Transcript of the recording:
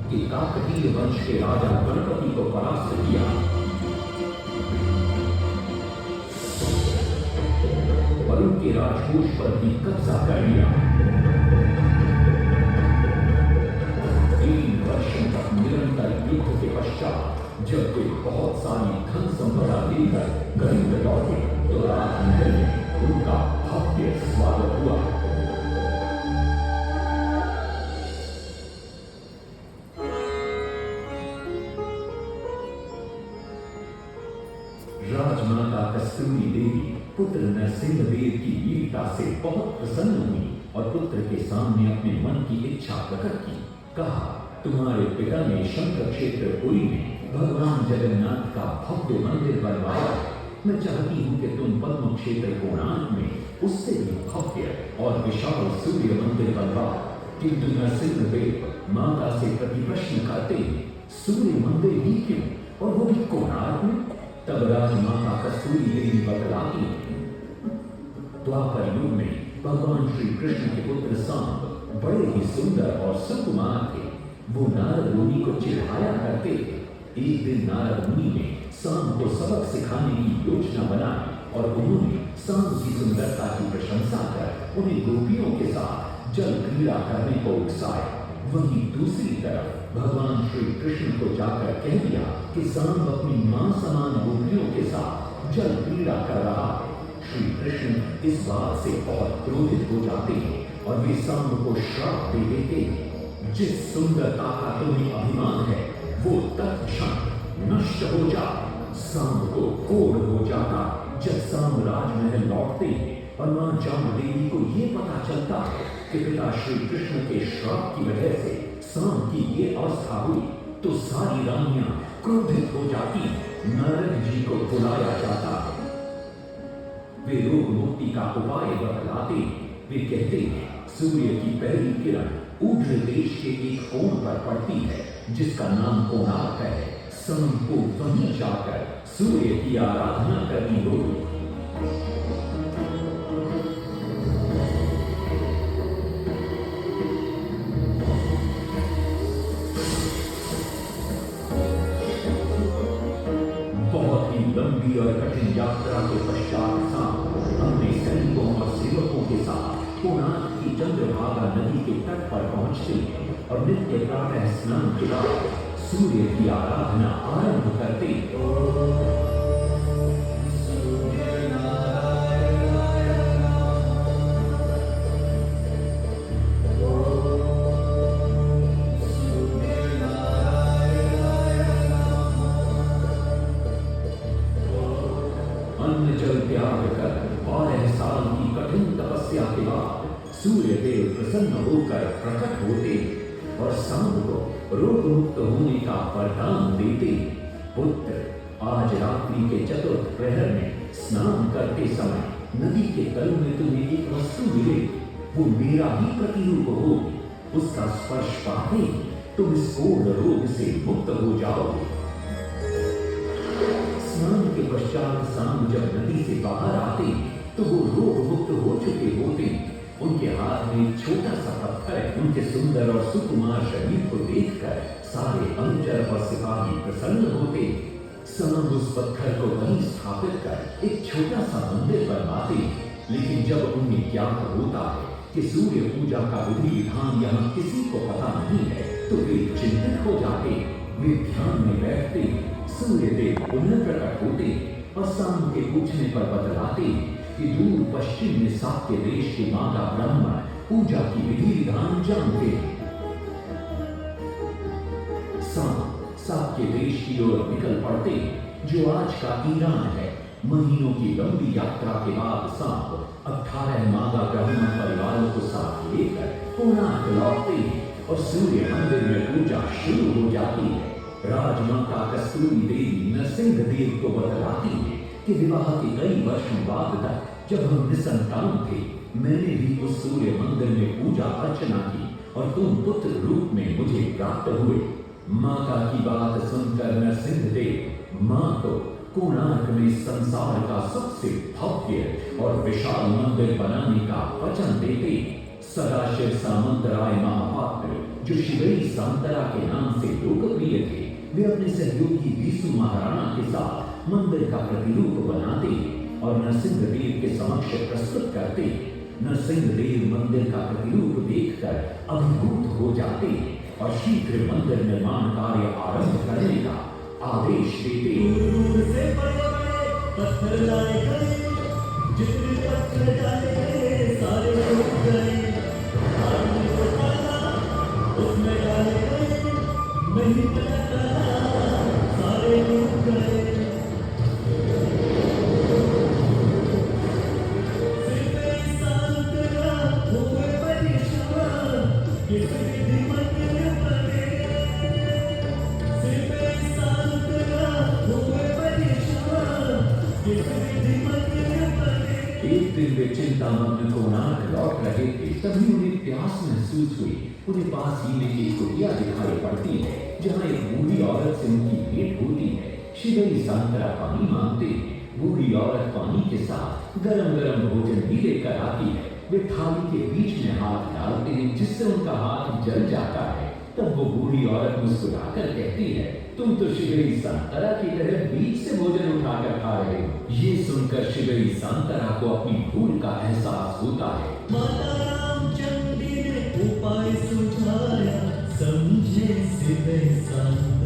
कि काकतीय वंश के राजा गणपति को परास्त किया। और उनके राजकोष पर भी कब्जा कर लिया। 3 वर्षों तक निरंतर युद्ध के पश्चात जब वे बहुत सारी धन संपदा लेकर गरीब लौटे तो राजमहल में उनका भव्य स्वागत हुआ। राजमाता कस्तूरी देवी पुत्र नरसिंहदेव की वीरता से बहुत प्रसन्न हुई और पुत्र के सामने अपने मन की इच्छा प्रकट की। कहा, तुम्हारे पिता ने शंकर क्षेत्र पुरी में भगवान जगन्नाथ का भव्य मंदिर बनवाया। मैं चाहती हूँ कि तुम पद्म क्षेत्र कोणार्क में उससे भी भव्य और विशाल सूर्य मंदिर बनवाओ। किंतु नरसिंहदेव माता से प्रतिप्रश्न करते हैं, सूर्य मंदिर ही क्यों, और वो भी कोणार्क में? तब राजमाता कस्तूरी देवी बतलाती है, द्वापर युग में भगवान श्री कृष्ण के पुत्र सांब बड़े ही सुंदर और सुकुमार थे। वो नारद मुनि को चिढ़ाया करते थे। एक दिन नारद मुनि ने सांब को सबक सिखाने की योजना बनाई और उन्होंने सांब की सुंदरता की प्रशंसा कर उन्हें गोपियों के साथ जल क्रीड़ा करने को उकसाया। वहीं दूसरी तरफ भगवान श्री कृष्ण को जाकर कह दिया कि सांब अपनी मां समान गोपियों के साथ जल क्रीड़ा कर रहा है। श्री कृष्ण इस बात से बहुत क्रोधित हो जाते हैं और वे सांब को श्राप दे देते हैं, जिस सुंदरता का तुम्हें अभिमान है वो तत्क्षण नष्ट हो जा। सांब को कोढ़ हो जाता जब सांब राजमहल लौटते हैं और मां जामदेवी को ये पता चलता है कि पिता श्री कृष्ण के श्राप की वजह से सांब की ये अवस्था हुई, तो सारी रानियां क्रोधित हो जाती। नारद जी को बुलाया जाता है। वे रोग मुक्ति का उपाय बतलाते हैं। वे कहते हैं, सूर्य की पहली किरण ऊर्ध्व देश के एक कोण पर पड़ती है जिसका नाम कोणार्क है। सांब को वहीं जाकर सूर्य की आराधना करनी होगी। लंबी और कठिन यात्रा के पश्चात सांब अपने सैनिकों और सेवकों के साथ कोणार्क की चंद्रभागा नदी के तट पर पहुंचते हैं और नित्य प्रातः स्नान के बाद सूर्य की आराधना आरंभ करते हैं। अन्न जल त्याग कर 12 साल की कठिन तपस्या के बाद सूर्य देव प्रसन्न होकर प्रकट होते और सांब को रोग मुक्त होने का वरदान देते। पुत्र, आज रात्रि के चतुर्थ प्रहर में स्नान करते समय नदी के तल में तुम्हें एक वस्तु मिलेगी। वो मेरा ही प्रतिरूप होगी। उसका स्पर्श पाते ही तुम इस कोढ़ रोग से मुक्त हो जाओगे। स्नान के पश्चात सांब जब नदी से बाहर आते तो वो रोग मुक्त हो चुके होते। उनके हाथ में एक छोटा सा पत्थर उनके सुंदर और सुकुमार शरीर को देखकर सारे अनुचर और सिपाही प्रसन्न होते। सांब उस पत्थर को वहीं स्थापित कर एक छोटा सा मंदिर बनवाते। लेकिन जब उन्हें ज्ञात होता है कि सूर्य पूजा का विधि विधान यहाँ किसी को पता नहीं है तो वे चिंतित हो जाते। वे ध्यान में बैठते। सूर्य देव पुनः प्रकट होते और सांब के पूछने पर बतलाते कि दूर पश्चिम में साक्य देश के माता ब्राह्मण पूजा की विधि विधान जानते हैं। सांब साक्य देश की ओर निकल पड़ते जो आज का ईरान है। महीनों की लंबी यात्रा के बाद सांब 18 मादा ब्राह्मण परिवारों को साथ लेकर कोणार्क लौटते हैं और सूर्य मंदिर में पूजा शुरू हो जाती है। राजमाता कस्तूरी देवी नरसिंहदेव को बतलाती है कि विवाह के कई वर्षों बाद तक जब हम निसंतान थे, मैंने भी उस सूर्य मंदिर में पूजा अर्चना की और तुम पुत्र रूप में मुझे प्राप्त हुए। माता की बात सुनकर नरसिंहदेव मां को कोणार्क में संसार का सबसे भव्य और विशाल मंदिर बनाने का वचन देते। सदाशिव सामंतराय महापात्र जो शिवई सांतरा के नाम से करके वे अपने सहयोगी बीसू महाराणा के साथ मंदिर का प्रतिरूप बनाते और नरसिंहदेव के समक्ष प्रस्तुत करते। नरसिंहदेव मंदिर का प्रतिरूप देखकर अभिभूत हो जाते और शीघ्र मंदिर निर्माण कार्य आरंभ करने का आदेश देते। दूर से बड़े-बड़े पत्थर लाए गए, जितने पत्थर डाले गए सारे टूट गए। आदमी को डाला, उसमें डाले गए, नहीं पता चला, सारे टूट गए। सिर पे साल तेरा हुए परेशान, किसी भी मंदिर बने। सिर पे साल तेरा हुए परेशान, किसी भी मंदिर बने। एक दिन वे चिंतामग्न कोणार्क लौट रहे थे, तभी उन्हें प्यास महसूस हुई। उन्हें पास ही में एक कुटिया दिखाई पड़ती है, जहाँ एक बूढ़ी औरत से उनकी भेंट होती है। शिवई संतरा पानी मांगते हैं। बूढ़ी औरत पानी के साथ गरम गरम भोजन भी लेकर आती है। वे थाली के बीच में हाथ डालते हैं, जिससे उनका हाथ जल जाता है। तब वो बूढ़ी औरत मुस्कुराकर कहती है, तुम तो शिवई संतरा की तरह बीच से भोजन उठाकर खा रहे हो। ये सुनकर शिवई संतरा को अपनी भूल का एहसास होता है। माता रामचंद्री ने उपाय सुझाया, समझे सिवै संतरा।